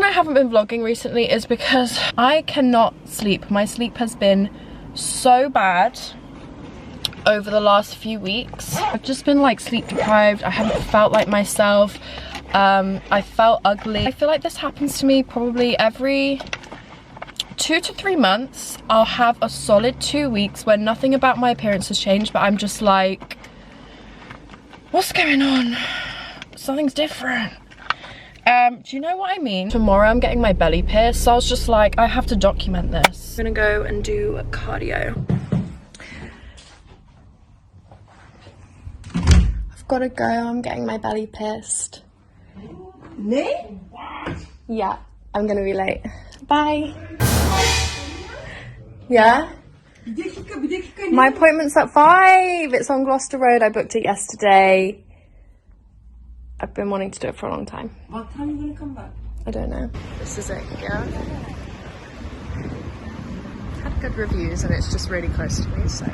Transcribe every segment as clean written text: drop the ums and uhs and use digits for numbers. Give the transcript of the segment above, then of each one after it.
I haven't been vlogging recently is because I cannot sleep. My sleep has been so bad over the last few weeks. I've just been like sleep deprived. I haven't felt like myself. I felt ugly. I feel like this happens to me probably every 2 to 3 months. I'll have a solid 2 weeks where nothing about my appearance has changed, but I'm just like, what's going on? Something's different. Do you know what I mean? Tomorrow I'm getting my belly pierced, so I was just like, I have to document this. I'm gonna go and do cardio. I've gotta go, I'm getting my belly pierced. Ne? Yeah, I'm gonna be late. Bye. Yeah? My appointment's at 5. It's on Gloucester Road. I booked it yesterday. I've been wanting to do it for a long time. What time are you gonna come back? I don't know. This is it, yeah. Had good reviews and it's just really close to me, so.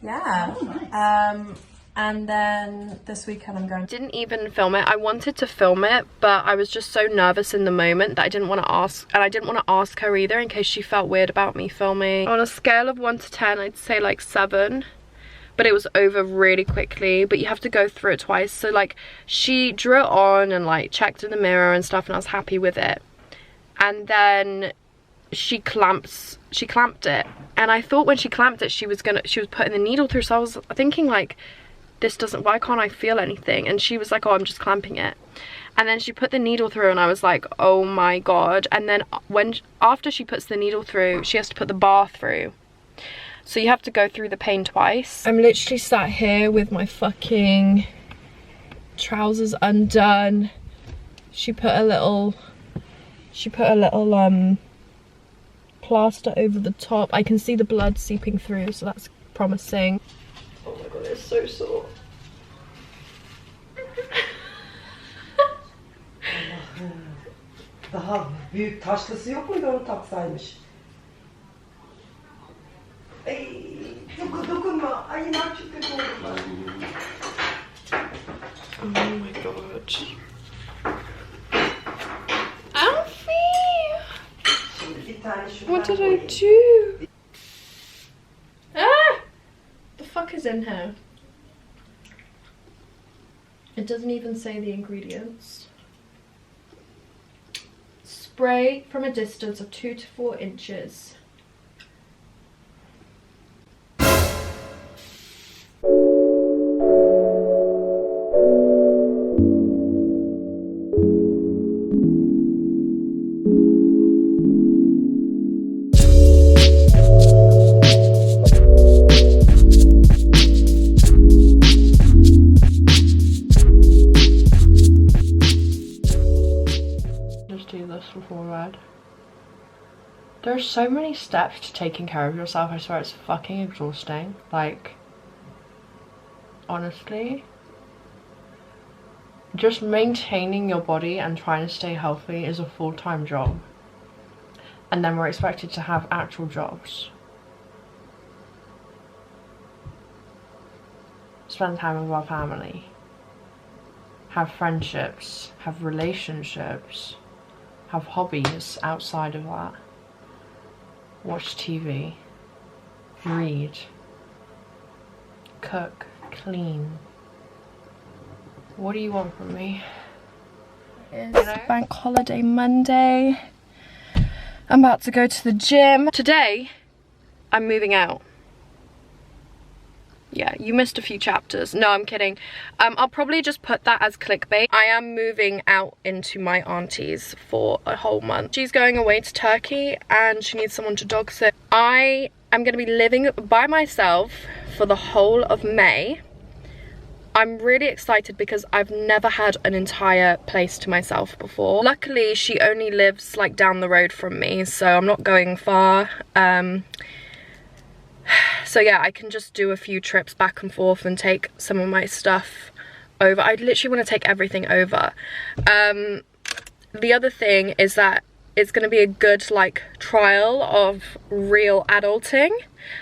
Yeah. Oh, nice. And then this weekend I'm going. Didn't even film it. I wanted to film it, but I was just so nervous in the moment that I didn't want to ask, and I didn't want to ask her either in case she felt weird about me filming. On a scale of 1 to 10, I'd say like 7, but it was over really quickly. But you have to go through it twice. So like she drew it on and like checked in the mirror and stuff, and I was happy with it. And then she clamped it, and I thought when she clamped it she was putting the needle through, so I was thinking like, why can't I feel anything? And she was like, oh, I'm just clamping it. And then she put the needle through and I was like, oh my god. And then after she puts the needle through, she has to put the bar through, so you have to go through the pain twice. I'm literally sat here with my fucking trousers undone. She put a little plaster over the top. I can see the blood seeping through, so that's promising. Oh my god, it's so sore. Daha büyük taşlısı yok muydu, onu taksaymış? Ay, dokunma. Ay, ne çok kötü oldum ben. Oh my god. Alfie! What did I do? Ah! The fuck is in here? It doesn't even say the ingredients. Spray from a distance of 2 to 4 inches. Before bed. There's so many steps to taking care of yourself. I swear it's fucking exhausting. Like, honestly, just maintaining your body and trying to stay healthy is a full-time job, and then we're expected to have actual jobs, spend time with our family, have friendships, have relationships, have hobbies outside of that, watch TV, read, cook, clean. What do you want from me? It's Bank Holiday Monday. I'm about to go to the gym. Today, I'm moving out. Yeah, you missed a few chapters. No, I'm kidding. I'll probably just put that as clickbait. I am moving out into my auntie's for a whole month. She's going away to Turkey and she needs someone to dog sit. I am going to be living by myself for the whole of May. I'm really excited because I've never had an entire place to myself before. Luckily, she only lives like down the road from me, so I'm not going far. So yeah, I can just do a few trips back and forth and take some of my stuff over. I literally want to take everything over. The other thing is that it's going to be a good like trial of real adulting.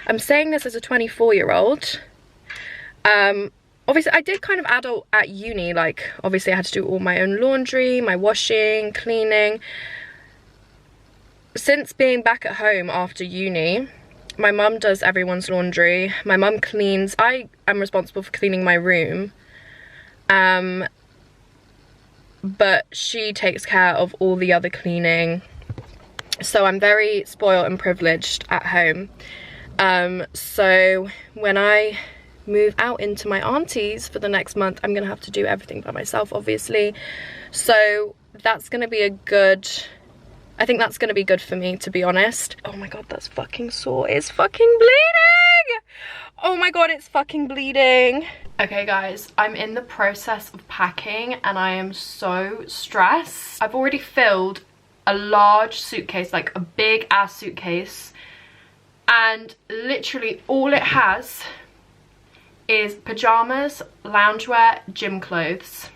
I'm saying this as a 24-year-old. Obviously I did kind of adult at uni, like obviously I had to do all my own laundry, my washing, cleaning. Since being back at home after uni, my mum does everyone's laundry, my mum cleans, I am responsible for cleaning my room, but she takes care of all the other cleaning, so I'm very spoiled and privileged at home. So when I move out into my auntie's for the next month, I'm gonna have to do everything by myself, obviously. So that's gonna be a good, I think that's gonna be good for me, to be honest. Oh my god, that's fucking sore. It's fucking bleeding! Oh my god, it's fucking bleeding. Okay guys, I'm in the process of packing and I am so stressed. I've already filled a large suitcase, like a big ass suitcase, and literally all it has is pajamas, loungewear, gym clothes.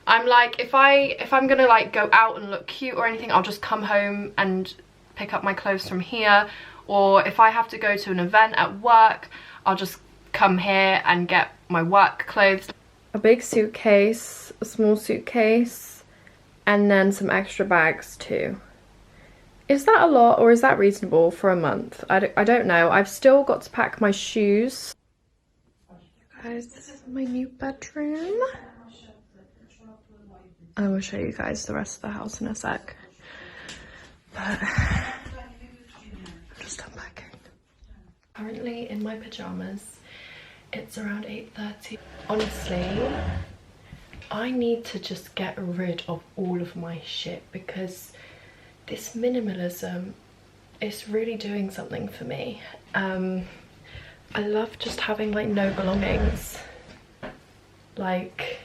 I'm like, if I'm gonna like go out and look cute or anything, I'll just come home and pick up my clothes from here, or if I have to go to an event at work, I'll just come here and get my work clothes. A big suitcase, a small suitcase, and then some extra bags too. Is that a lot or is that reasonable for a month? I don't know. I've still got to pack my shoes. Guys, this is my new bedroom. I will show you guys the rest of the house in a sec. But I'm just unpacking. Currently in my pajamas. It's around 8:30. Honestly, I need to just get rid of all of my shit because this minimalism is really doing something for me. I love just having like no belongings. Like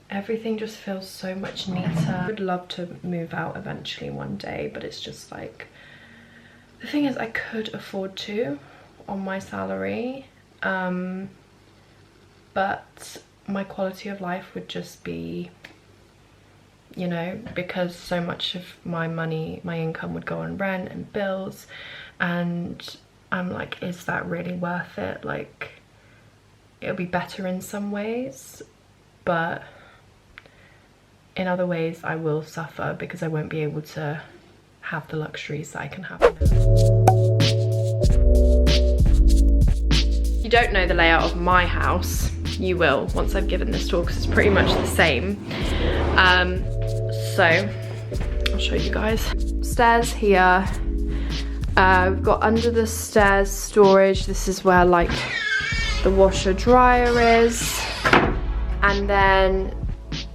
everything just feels so much neater. I would love to move out eventually one day, but it's just like, the thing is I could afford to on my salary, but my quality of life would just be, you know, because so much of my money, my income would go on rent and bills, and I'm like, is that really worth it? Like, it'll be better in some ways, but in other ways I will suffer because I won't be able to have the luxuries that I can have now. You don't know the layout of my house, you will once I've given this tour because it's pretty much the same. So I'll show you guys. Stairs here. We've got under the stairs storage. This is where like the washer dryer is, and then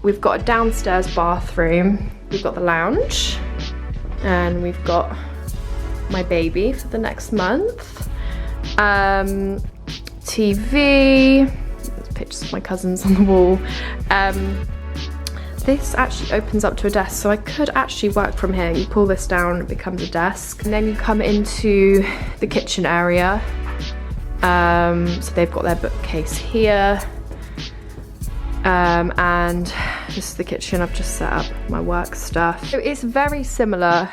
we've got a downstairs bathroom. We've got the lounge, and we've got my baby for the next month. TV. There's pictures of my cousins on the wall. This actually opens up to a desk, so I could actually work from here. You pull this down, it becomes a desk. And then you come into the kitchen area. So they've got their bookcase here. And this is the kitchen. I've just set up my work stuff. So it's very similar,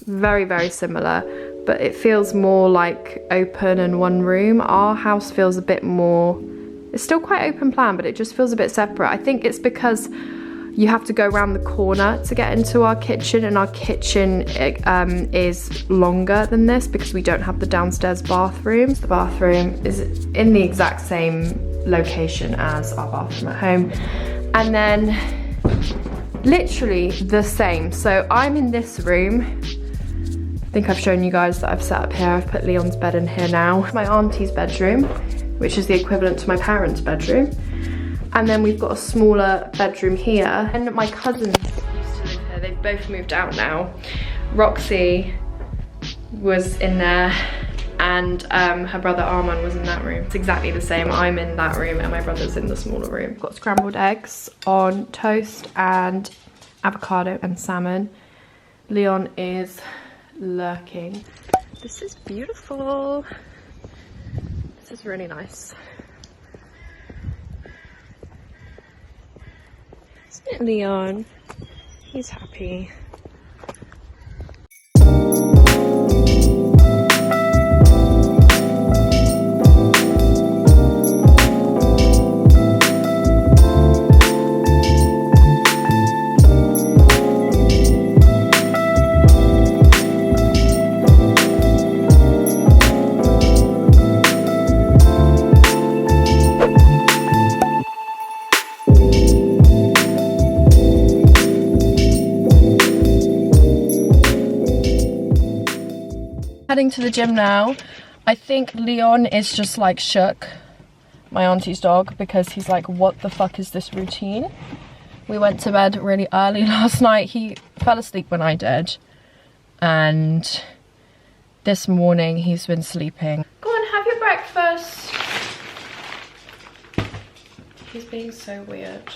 very, very similar, but it feels more like open and one room. Our house feels a bit more, it's still quite open plan, but it just feels a bit separate. I think it's because you have to go around the corner to get into our kitchen, and our kitchen is longer than this because we don't have the downstairs bathrooms. The bathroom is in the exact same location as our bathroom at home, and then literally the same. So I'm in this room. I think I've shown you guys that I've set up here. I've put Leon's bed in here now. My auntie's bedroom, which is the equivalent to my parents' bedroom. And then we've got a smaller bedroom here. And my cousins used to live here. They've both moved out now. Roxy was in there, and her brother Arman was in that room. It's exactly the same. I'm in that room and my brother's in the smaller room. I've got scrambled eggs on toast and avocado and salmon. Leon is lurking. This is beautiful. This is really nice. Isn't it, Leon? He's happy. Heading to the gym now. I think Leon is just like shook, my auntie's dog, because he's like, what the fuck is this routine? We went to bed really early last night. He fell asleep when I did. And this morning he's been sleeping. Go on, have your breakfast. He's being so weird.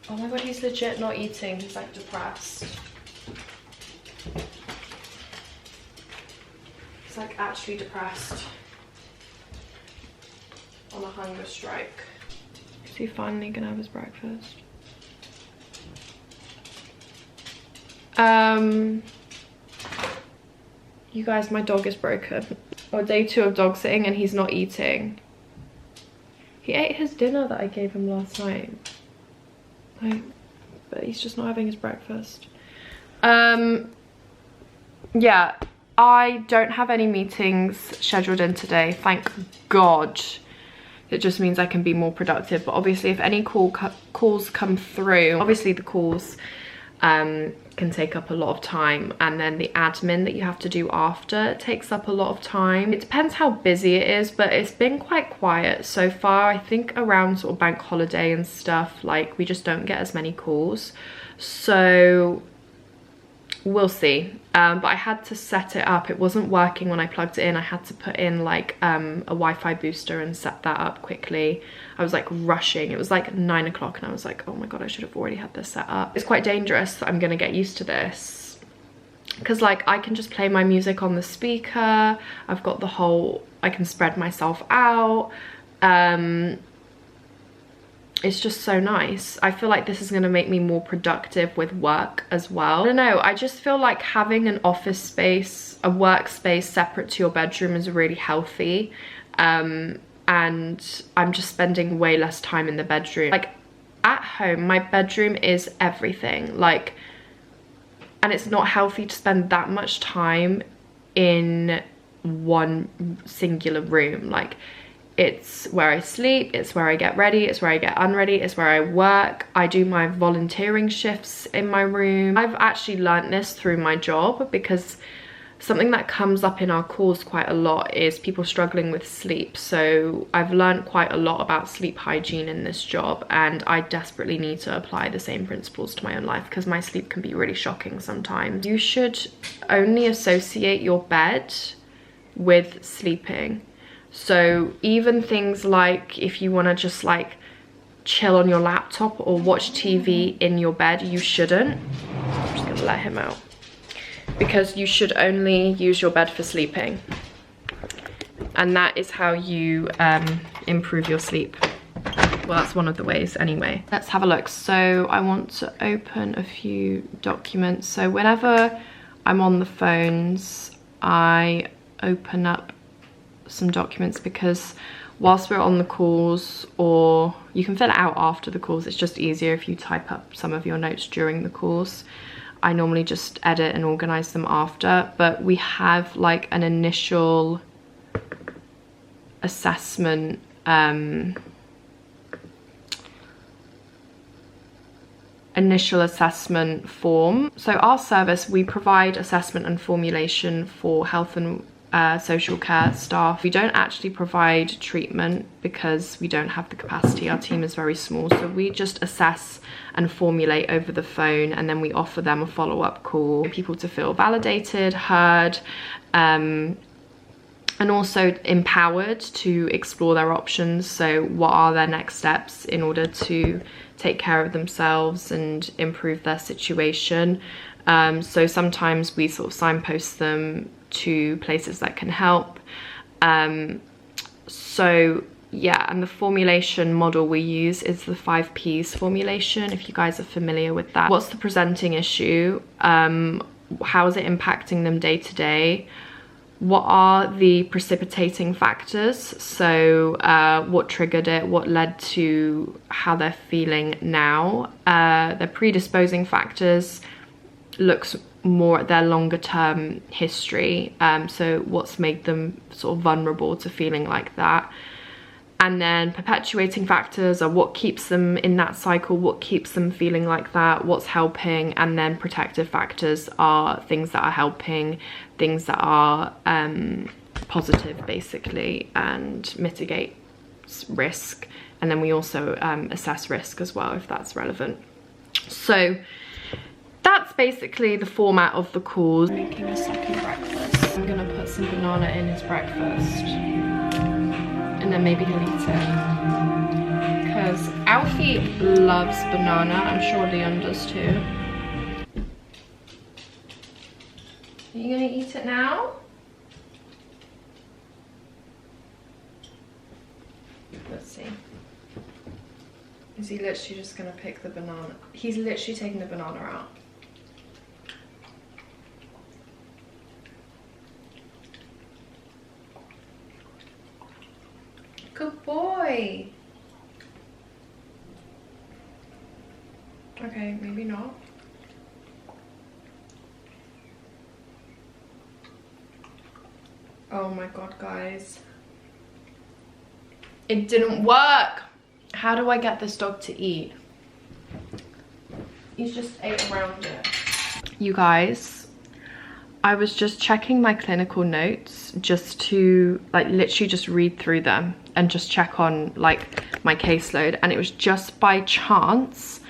Oh my god, he's legit not eating. He's like depressed. He's like actually depressed. On a hunger strike. Is he finally gonna have his breakfast? You guys, my dog is broken. Or day 2 of dog sitting and he's not eating. He ate his dinner that I gave him last night. Like, but he's just not having his breakfast. Yeah, I don't have any meetings scheduled in today, thank God. It just means I can be more productive. But obviously if any calls come through, obviously the calls can take up a lot of time, and then the admin that you have to do after takes up a lot of time. It depends how busy it is, but it's been quite quiet so far. I think around sort of bank holiday and stuff, like we just don't get as many calls, so we'll see. But I had to set it up. It wasn't working when I plugged it in. I had to put in like a Wi-Fi booster and set that up quickly. I was like rushing. It was like 9 o'clock and I was like, oh my god, I should have already had this set up. It's quite dangerous. I'm gonna get used to this because like I can just play my music on the speaker. I've got the whole, I can spread myself out. It's just so nice. I feel like this is going to make me more productive with work as well. I don't know, I just feel like having an office space, a workspace separate to your bedroom is really healthy. And I'm just spending way less time in the bedroom. Like at home, my bedroom is everything. Like, and it's not healthy to spend that much time in one singular room. Like, it's where I sleep, it's where I get ready, it's where I get unready, it's where I work. I do my volunteering shifts in my room. I've actually learnt this through my job, because something that comes up in our calls quite a lot is people struggling with sleep. So I've learned quite a lot about sleep hygiene in this job, and I desperately need to apply the same principles to my own life, because my sleep can be really shocking sometimes. You should only associate your bed with sleeping. So even things like if you want to just like chill on your laptop or watch TV in your bed, you shouldn't. I'm just gonna let him out, because you should only use your bed for sleeping, and that is how you improve your sleep. Well, that's one of the ways anyway. Let's have a look. So I want to open a few documents. So whenever I'm on the phones, I open up some documents, because whilst we're on the calls, or you can fill it out after the calls, it's just easier if you type up some of your notes during the calls. I normally just edit and organize them after, but we have like an initial assessment form. So our service, we provide assessment and formulation for health and social care staff. We don't actually provide treatment because we don't have the capacity. Our team is very small, so we just assess and formulate over the phone, and then we offer them a follow-up call. People to feel validated, heard, and also empowered to explore their options. So what are their next steps in order to take care of themselves and improve their situation. So sometimes we sort of signpost them to places that can help. So yeah, and the formulation model we use is the 5 Ps formulation, if you guys are familiar with that. What's the presenting issue? How is it impacting them day to day? What are the precipitating factors? So what triggered it? What led to how they're feeling now? The predisposing factors looks more at their longer term history. So what's made them sort of vulnerable to feeling like that? And then perpetuating factors are what keeps them in that cycle, what keeps them feeling like that, what's helping. And then protective factors are things that are helping, things that are positive basically, and mitigate risk. And then we also assess risk as well if that's relevant. So that's basically the format of the calls. Making a second breakfast. I'm gonna put some banana in his breakfast, and then maybe he'll eat it. Because Alfie loves banana. I'm sure Leon does too. Are you gonna eat it now? Let's see. Is he literally just gonna pick the banana? He's literally taking the banana out. Good boy. Okay, maybe not. Oh my god, guys. It didn't work. How do I get this dog to eat? He's just ate around it. You guys, I was just checking my clinical notes just to like literally just read through them and just check on like my caseload, and it was just by chance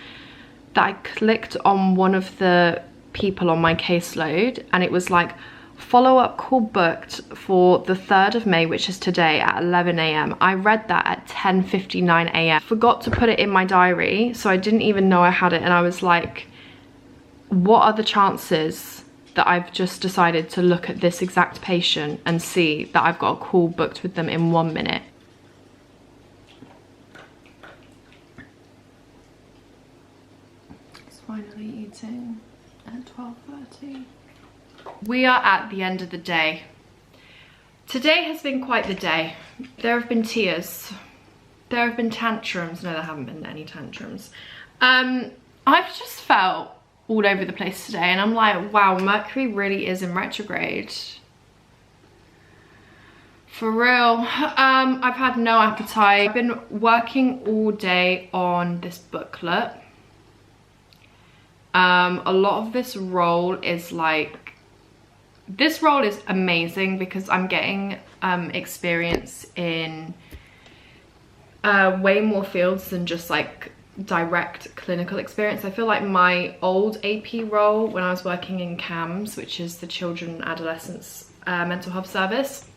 that I clicked on one of the people on my caseload, and it was like follow-up call booked for the 3rd of May, which is today at 11 AM. I read that at 10:59 AM. Forgot to put it in my diary, so I didn't even know I had it, and I was like, what are the chances that I've just decided to look at this exact patient and see that I've got a call booked with them in 1 minute? It's finally eating at 12:30. We are at the end of the day. Today has been quite the day. There have been tears. There have been tantrums. No, there haven't been any tantrums. I've just felt all over the place today, and I'm like, wow, Mercury really is in retrograde. For real. I've had no appetite. I've been working all day on this booklet. A lot of this role is like, this role is amazing because I'm getting experience in way more fields than just like direct clinical experience. I feel like my old AP role when I was working in CAMS, which is the Children and Adolescents Mental Health Service,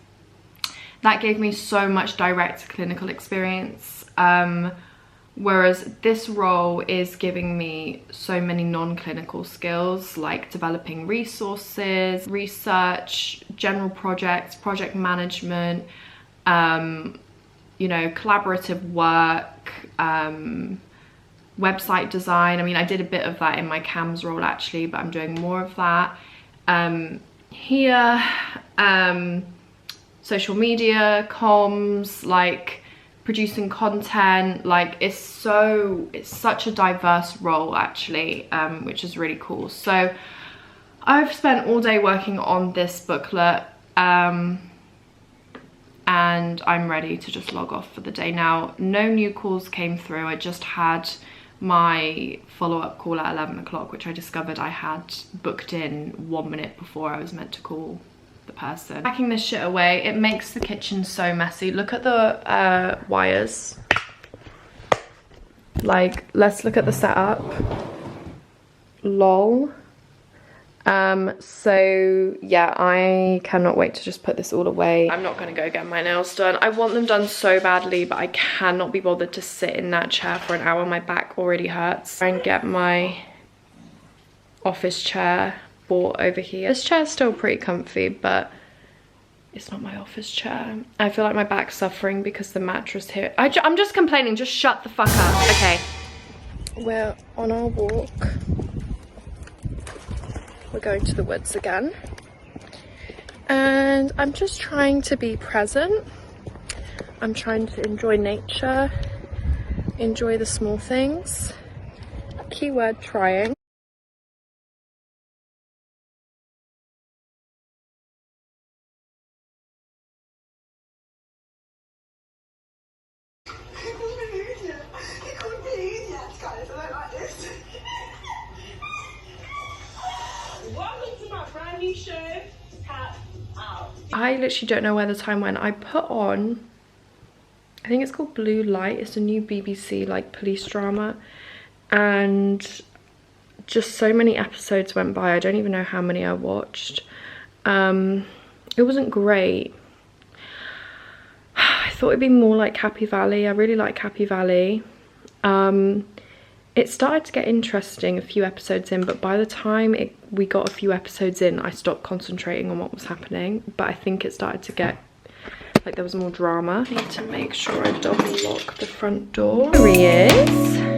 that gave me so much direct clinical experience. Whereas this role is giving me so many non-clinical skills like developing resources, research, general projects, project management, you know, collaborative work, website design. I mean, I did a bit of that in my CAMS role actually, but I'm doing more of that here. Social media, comms, like producing content, like it's such a diverse role actually, which is really cool. So I've spent all day working on this booklet, and I'm ready to just log off for the day now. No new calls came through. I just had my follow-up call at 11 o'clock, which I discovered I had booked in 1 minute before I was meant to call the person. Packing this shit away, it makes the kitchen so messy. Look at the wires. Like, let's look at the setup. Lol. So yeah, I cannot wait to just put this all away. I'm not gonna go get my nails done. I want them done so badly, but I cannot be bothered to sit in that chair for an hour. My back already hurts. Try and get my office chair bought over here. This chair is still pretty comfy, but it's not my office chair. I feel like my back's suffering because the mattress here. I'm just complaining, just shut the fuck up. Okay. We're on our walk. We're going to the woods again. And I'm just trying to be present. I'm trying to enjoy nature, enjoy the small things. Keyword trying. I literally don't know where the time went. I put on, I think it's called Blue Light. It's a new BBC like police drama, and just so many episodes went by. I don't even know how many I watched. It wasn't great. I thought it'd be more like Happy Valley. I really like Happy Valley. It started to get interesting a few episodes in, but by the time we got a few episodes in, I stopped concentrating on what was happening. But I think it started to get, like, there was more drama. I need to make sure I double lock the front door. There he is.